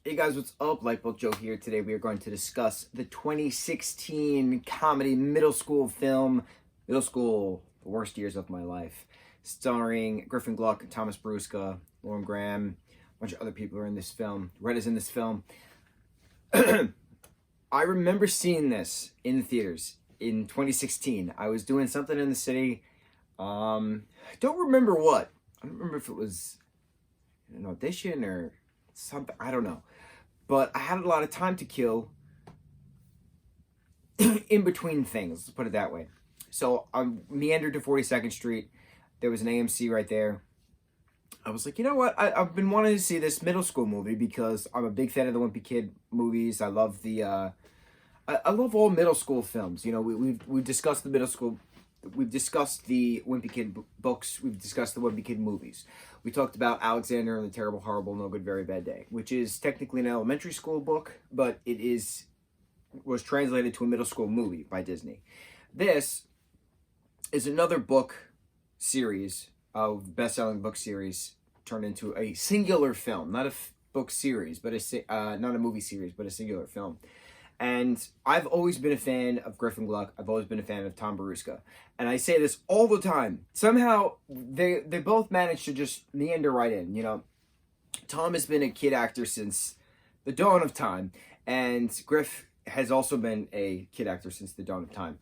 Hey guys, what's up? Lightboltjoe here. Today we are going to discuss the 2016 comedy middle school film, Middle School, The Worst Years of My Life, starring Griffin Gluck, Thomas Brusca, Lauren Graham, a bunch of other people are in this film. Red is in this film. I remember seeing this in the theaters in 2016. I was doing something in the city. I don't remember what. I don't remember if it was an audition or something. I don't know. But I had a lot of time to kill in between things, let's put it that way. So I meandered to 42nd Street. There was an AMC right there. I was like, you know what? I've been wanting to see this middle school movie because I'm a big fan of the Wimpy Kid movies. I love the, I love all middle school films. You know, we've discussed the middle school. We've discussed the Wimpy Kid books. We've discussed the Wimpy Kid movies. We talked about Alexander and the Terrible, Horrible, No Good, Very Bad Day, which is technically an elementary school book, but it was translated to a middle school movie by Disney. This is another book series of best-selling book series turned into a singular film, not a book series, but not a movie series, but a singular film. And I've always been a fan of Griffin Gluck. I've always been a fan of Tom Brusca. And I say this all the time. Somehow, they both managed to just meander right in. You know, Tom has been a kid actor since the dawn of time. And Griff has also been a kid actor since the dawn of time.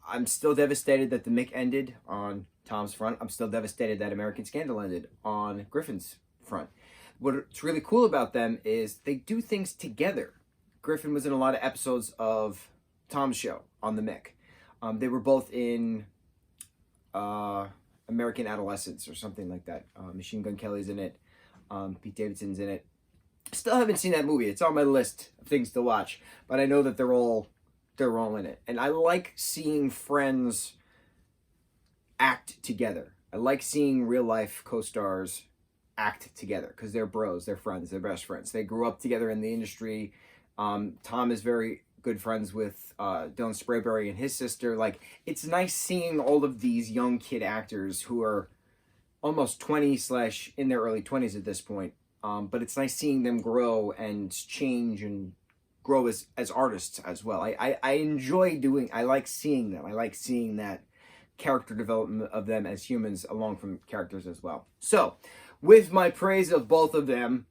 I'm still devastated that the Mick ended on Tom's front. I'm still devastated that American Scandal ended on Griffin's front. What's really cool about them is they do things together. Griffin was in a lot of episodes of Tom's show on the Mick. They were both in American Adolescence or something like that. Machine Gun Kelly's in it. Pete Davidson's in it. Still haven't seen that movie. It's on my list of things to watch. But I know that they're all in it. And I like seeing friends act together. I like seeing real life co-stars act together because they're bros, they're friends, they're best friends. They grew up together in the industry. Tom is very good friends with Dylan Sprayberry and his sister. Like, it's nice seeing all of these young kid actors who are almost 20 / in their early 20s at this point. But it's nice seeing them grow and change and grow as artists as well. I enjoy I like seeing them. I like seeing that character development of them as humans along from characters as well. So, with my praise of both of them,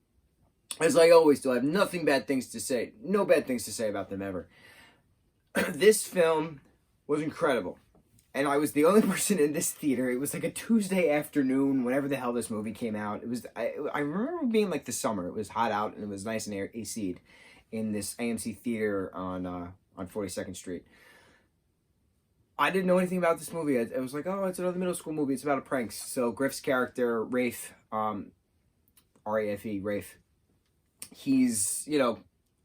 as I always do, I have nothing bad things to say. No bad things to say about them ever. This film was incredible. And I was the only person in this theater. It was like a Tuesday afternoon, whenever the hell this movie came out. It was I remember being like the summer. It was hot out and it was nice and AC'd in this AMC theater on 42nd Street. I didn't know anything about this movie. I was like, oh, it's another middle school movie. It's about a prank. So Griff's character, Rafe, R-A-F-E, Rafe, he's, you know,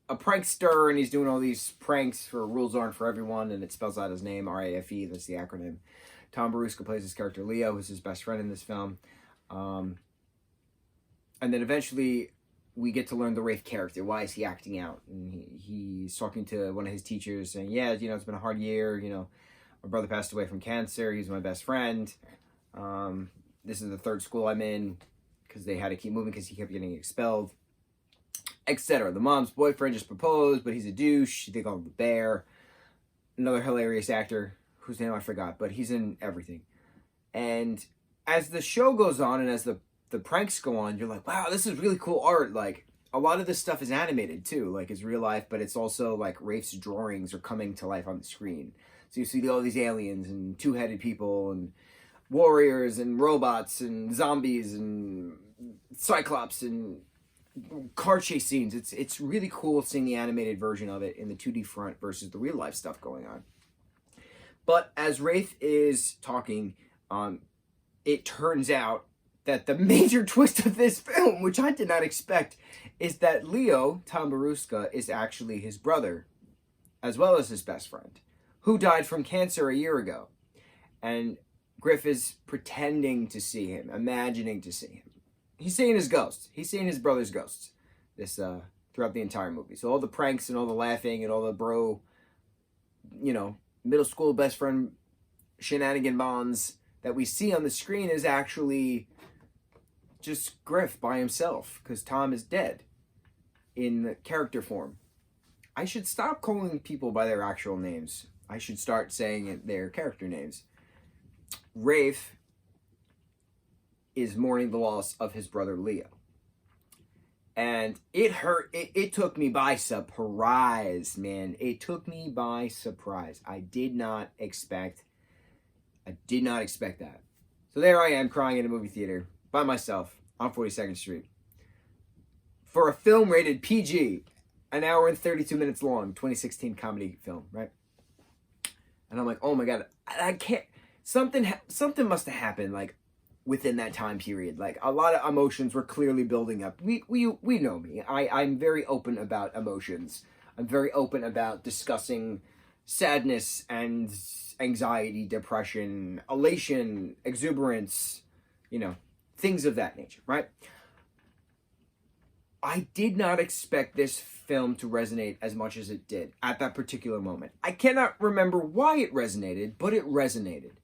a prankster and he's doing all these pranks for Rules Aren't for Everyone, and it spells out his name, R-A-F-E, that's the acronym. Tom Brusca plays his character Leo, who's his best friend in this film. And then eventually we get to learn the Rafe character. Why is he acting out? And he's talking to one of his teachers saying, yeah, you know, it's been a hard year, you know, my brother passed away from cancer, he's my best friend. This is the third school I'm in because they had to keep moving because he kept getting expelled, etc. The mom's boyfriend just proposed, but he's a douche. They call him the Bear. Another hilarious actor whose name I forgot, but he's in everything. And as the show goes on and as the pranks go on, you're like, wow, this is really cool art. Like, a lot of this stuff is animated too, like it's real life, but it's also like Rafe's drawings are coming to life on the screen. So you see all these aliens and two-headed people and warriors and robots and zombies and cyclops and car chase scenes. It's really cool seeing the animated version of it in the 2D front versus the real life stuff going on. But as Rafe is talking, it turns out that the major twist of this film, which I did not expect, is that Leo, Tom Brusca, is actually his brother, as well as his best friend, who died from cancer a year ago. And Griff is pretending to see him, imagining to see him. He's seeing his ghost. He's seeing his brother's ghosts throughout the entire movie. So all the pranks and all the laughing and all the bro, you know, middle school best friend shenanigan bonds that we see on the screen is actually just Griff by himself because Tom is dead. in character form. I should stop calling people by their actual names. I should start saying their character names. Rafe is mourning the loss of his brother Leo. And it hurt. It took me by surprise, man. It took me by surprise. I did not expect that. So there I am crying in a movie theater by myself on 42nd Street. For a film rated PG, an hour and 32 minutes long, 2016 comedy film, right? And I'm like, oh my God, I can't, something must have happened, like, within that time period. Like, a lot of emotions were clearly building up. We know me. I'm very open about emotions. I'm very open about discussing sadness and anxiety, depression, elation, exuberance, things of that nature, right? I did not expect this film to resonate as much as it did at that particular moment. I cannot remember why it resonated, but it resonated.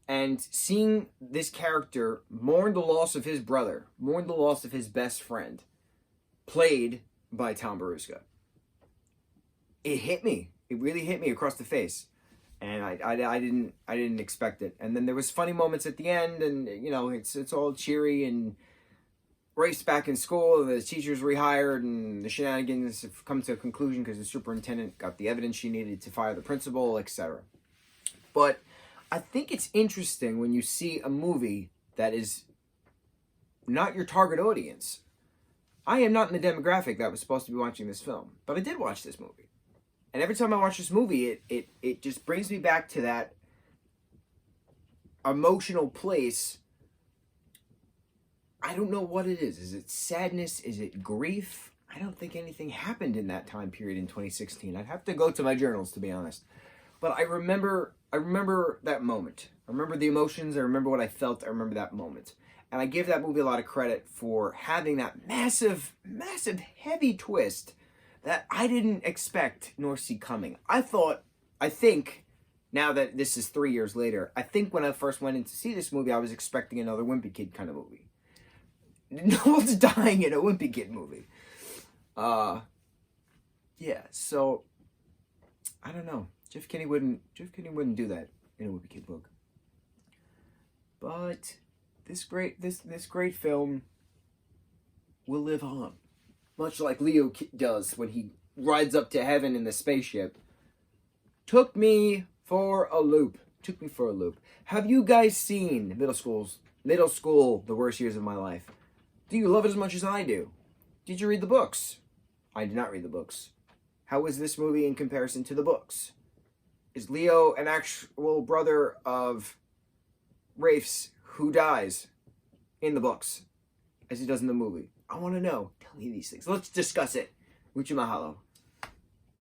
And seeing this character mourn the loss of his brother, mourn the loss of his best friend, played by Tom Beruska, it hit me. It really hit me across the face. And I didn't expect it. And then there was funny moments at the end, and it's all cheery, and Rafe's back in school, and the teacher's rehired, and the shenanigans have come to a conclusion because the superintendent got the evidence she needed to fire the principal, etc. But I think it's interesting when you see a movie that is not your target audience. I am not in the demographic that was supposed to be watching this film, but I did watch this movie. And every time I watch this movie, it just brings me back to that emotional place. I don't know what it is. Is it sadness? Is it grief? I don't think anything happened in that time period in 2016. I'd have to go to my journals, to be honest. But I remember that moment. I remember the emotions. I remember what I felt. I remember that moment. And I give that movie a lot of credit for having that massive, massive, heavy twist that I didn't expect nor see coming. I think, now that this is 3 years later, I think when I first went in to see this movie, I was expecting another Wimpy Kid kind of movie. No one's dying in a Wimpy Kid movie. Yeah, so, I don't know. Jeff Kinney wouldn't do that in a Wimpy Kid book. But this great film will live on. Much like Leo does when he rides up to heaven in the spaceship. Took me for a loop. Have you guys seen Middle School, The Worst Years of My Life? Do you love it as much as I do? Did you read the books? I did not read the books. How is this movie in comparison to the books? Is Leo an actual brother of Rafe's who dies in the books as he does in the movie? I want to know. Tell me these things. Let's discuss it. Mucho mahalo.